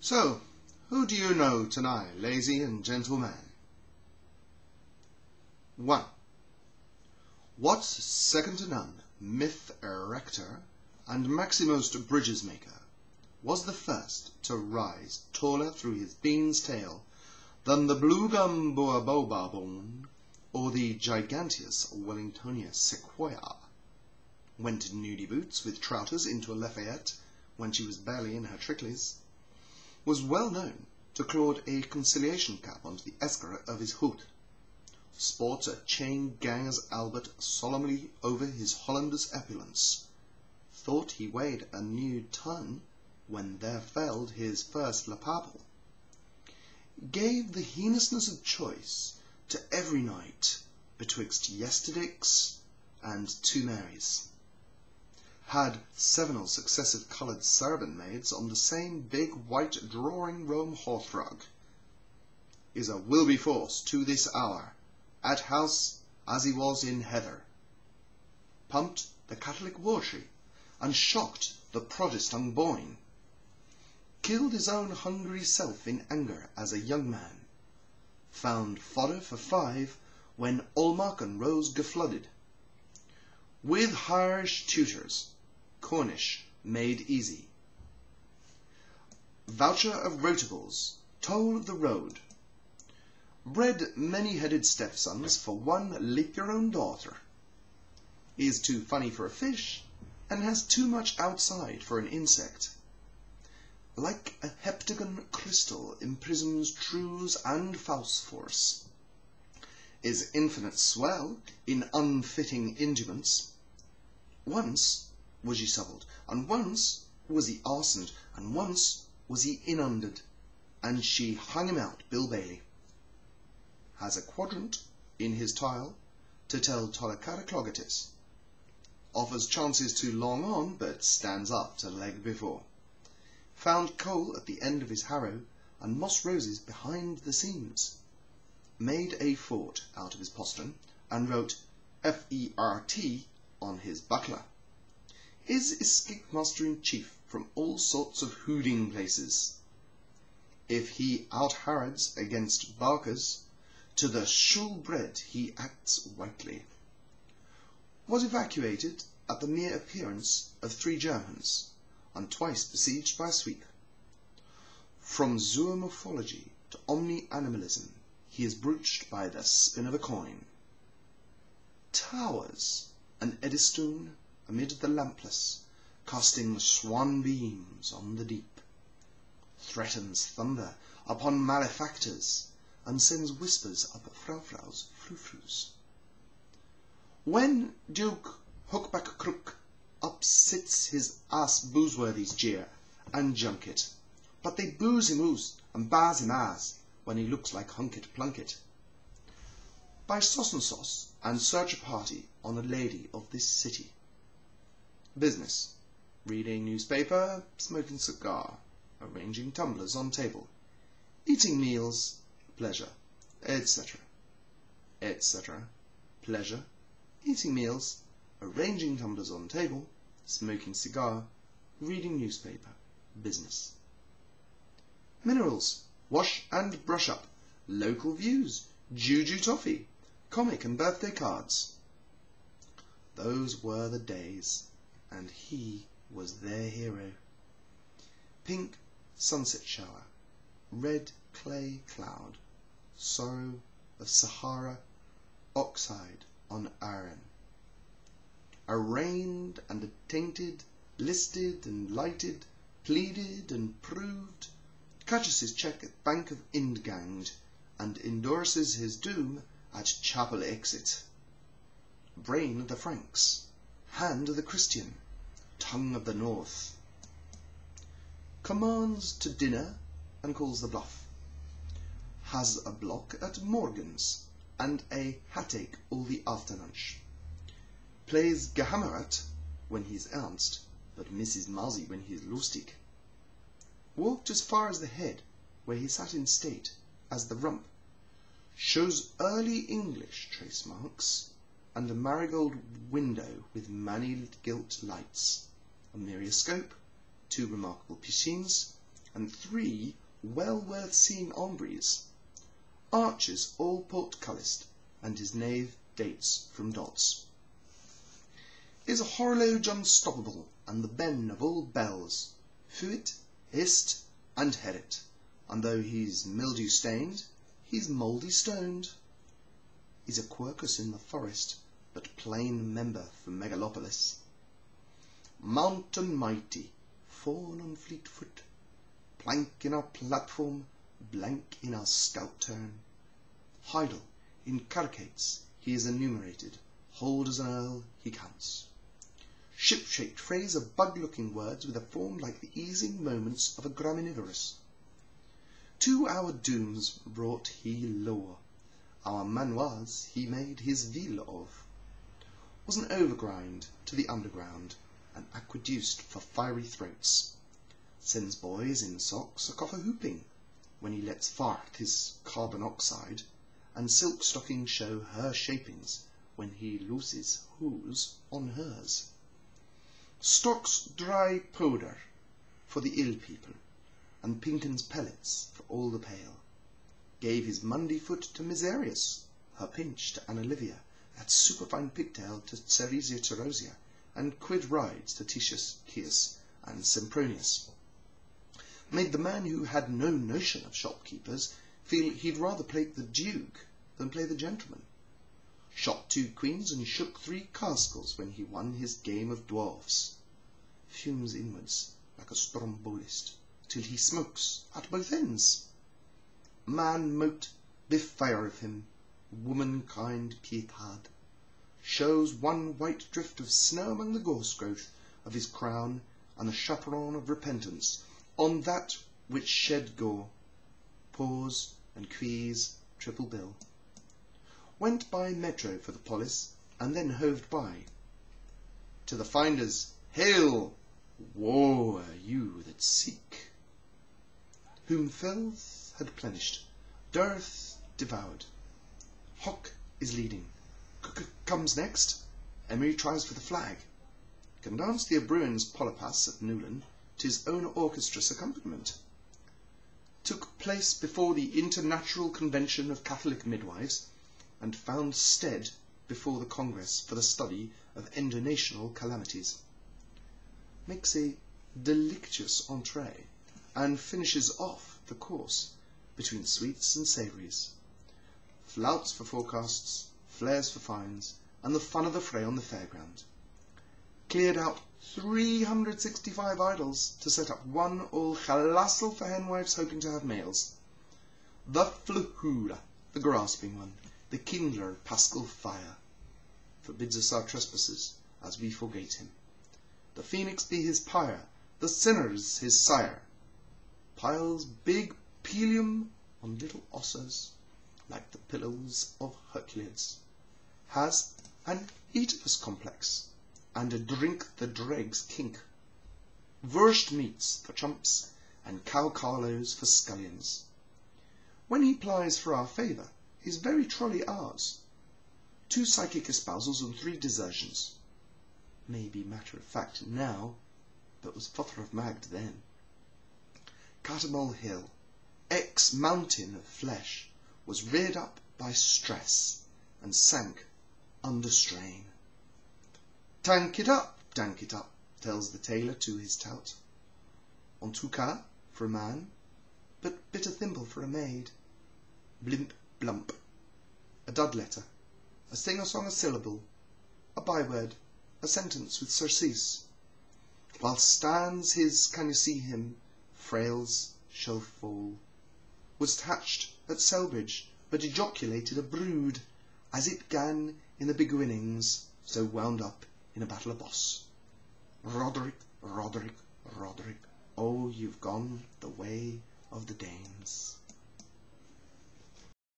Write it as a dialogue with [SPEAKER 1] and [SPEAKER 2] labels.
[SPEAKER 1] So, who do you know tonight, lazy and gentleman? 1. What's second to none, myth erector and maximost bridges maker, was the first to rise taller through his bean's tail than the blue gum boaboba bone or the giganteous Wellingtonia sequoia. Went in nudie boots with trousers into a Lafayette when she was barely in her tricklies. Was well known to Claude a conciliation cap onto the escarre of his hood. Sports a chain ganger's Albert solemnly over his Hollander's opulence. Thought he weighed a new ton when there felled his first lapapel. Gave the heinousness of choice to every night betwixt yesterdicks and two Marys. Had 7 successive coloured servant maids on the same big white drawing-room hearthrug. Is a Wilberforce to this hour, at house as he was in heather. Pumped the Catholic washey, and shocked the Protestant boyne. Killed his own hungry self in anger as a young man. Found fodder for 5 when Allmarken rose geflooded. With Irish tutors, Cornish made easy. Voucher of rotables, toll of the road. Bred many-headed stepsons for one lick-your-own daughter. Is too funny for a fish, and has too much outside for an insect. Like a heptagon crystal imprisons truths and false force. Is infinite swell in unfitting induments. Once was he subbed, and once was he arsoned, and once was he inundered, and she hung him out, Bill Bailey. Has a quadrant in his tile to tell Tolecataclogatis. Offers chances to long on, but stands up to leg before. Found coal at the end of his harrow, and moss roses behind the seams. Made a fort out of his postern, and wrote F-E-R-T on his buckler. Is escape master-in-chief from all sorts of hooting places. If he out-harrods against barkers, to the shool-bred he acts whitely. Was evacuated at the mere appearance of 3 Germans, and twice besieged by a sweep. From zoomorphology to omni-animalism, he is brooched by the spin of a coin. Towers an Eddystone amid the lampless, casting swan beams on the deep. Threatens thunder upon malefactors, and sends whispers up Frau-Frau's frou-frous. When Duke Hookback-Crook up sits his ass Boosworthy's jeer and junket, but they booze him oos and bars him as when he looks like Hunket Plunket. By sauce and sauce, and search a party on a lady of this city. Business: reading newspaper, smoking cigar, arranging tumblers on table, eating meals, pleasure, etc., etc., pleasure, eating meals, arranging tumblers on table, smoking cigar, reading newspaper, business. Minerals: wash and brush up, local views, juju toffee, comic and birthday cards. Those were the days, and he was their hero. Pink sunset shower, red clay cloud, sorrow of Sahara, oxide on iron. Arraigned and attainted, listed and lighted, pleaded and proved, catches his cheque at Bank of Indganged, and endorses his doom at chapel exit. Brain of the Franks, hand of the Christian, tongue of the North. Commands to dinner and calls the bluff. Has a block at Morgan's and a headache all the after lunch. Plays Gehammerat when he's ernst, but Mrs. Muzzy when he's lustig. Walked as far as the head, where he sat in state, as the rump. Shows early English trace marks, and a marigold window with many gilt lights, a myrioscope, 2 remarkable piscines, and 3 well worth seeing Ombres. Arches all portcullised, and his nave dates from dots. Is a horloge unstoppable, and the ben of all bells, fuit, hist, and herit, and though he's mildew-stained, he's mouldy-stoned. Is a quercus in the forest, but plain member for Megalopolis. Mountain mighty, fawn on fleet foot, plank in our platform, blank in our scout turn. Heidel, in carcates he is enumerated, hold as an earl he counts. Ship-shaped phrase of bug-looking words with a form like the easing moments of a graminivorous. To our dooms brought he lore, our manoirs he made his ville of. Was an overgrind to the underground, an aqueduced for fiery throats. Sends boys in socks a coffer hooping, when he lets fart his carbon oxide, and silk stockings show her shapings, when he looses whose on hers. Stocks dry powder for the ill people, and Pinken's pellets for all the pale. Gave his Monday foot to Miserius, her pinch to Anna Livia, that superfine pigtail to Ceresia Terosia, and quid rides to Titius, Cius, and Sempronius. Made the man who had no notion of shopkeepers feel he'd rather play the duke than play the gentleman. Shot 2 queens and shook 3 cascals when he won his game of dwarfs. Fumes inwards like a strombolist, till he smokes at both ends. Man mote befire of him, womankind pietad. Shows 1 white drift of snow among the gorse growth of his crown, and the chaperon of repentance on that which shed gore. Pause and queeze triple bill. Went by metro for the polis, and then hoved by. To the finders, hail! Woe are you that seek. Whom filth had plenished, dearth devoured. Hock is leading. Comes next. Emery tries for the flag. Can dance the Abruin's Polypas at Newlyn to his own orchestra's accompaniment. Took place before the International Convention of Catholic Midwives, and found stead before the Congress for the study of endonational calamities. Makes a delictious entree, and finishes off the course between sweets and savouries. Flouts for forecasts, flares for fines, and the fun of the fray on the fairground. Cleared out 365 idols to set up 1 all chalassel for henwives hoping to have males. The Fluhura, the grasping one, the kindler of paschal fire, forbids us our trespasses as we forgate him. The phoenix be his pyre, the sinners his sire. Piles big pelium on little ossers, like the pillows of Hercules. Has an Oedipus complex, and a drink the dregs kink. Wurst meats for chumps, and cow carlos for scullions. When he plies for our favour, he's very trolley ours. 2 psychic espousals and 3 desertions. May be matter of fact now, but was Father of Magd then. Catamol Hill, ex-mountain of flesh, was reared up by stress, and sank under strain. Tank it up, tells the tailor to his tout. En tout cas, for a man, but bit a thimble for a maid. Blimp, blump, a dud letter, a sing-a-song a syllable, a byword, a sentence with surcease. While stands his can you see him, frails shall fall. Was hatched at Selbridge, but ejaculated a brood, as it gan in the beginnings, so wound up in a battle of Boss. Roderick, Roderick, Roderick, oh, you've gone the way of the Danes.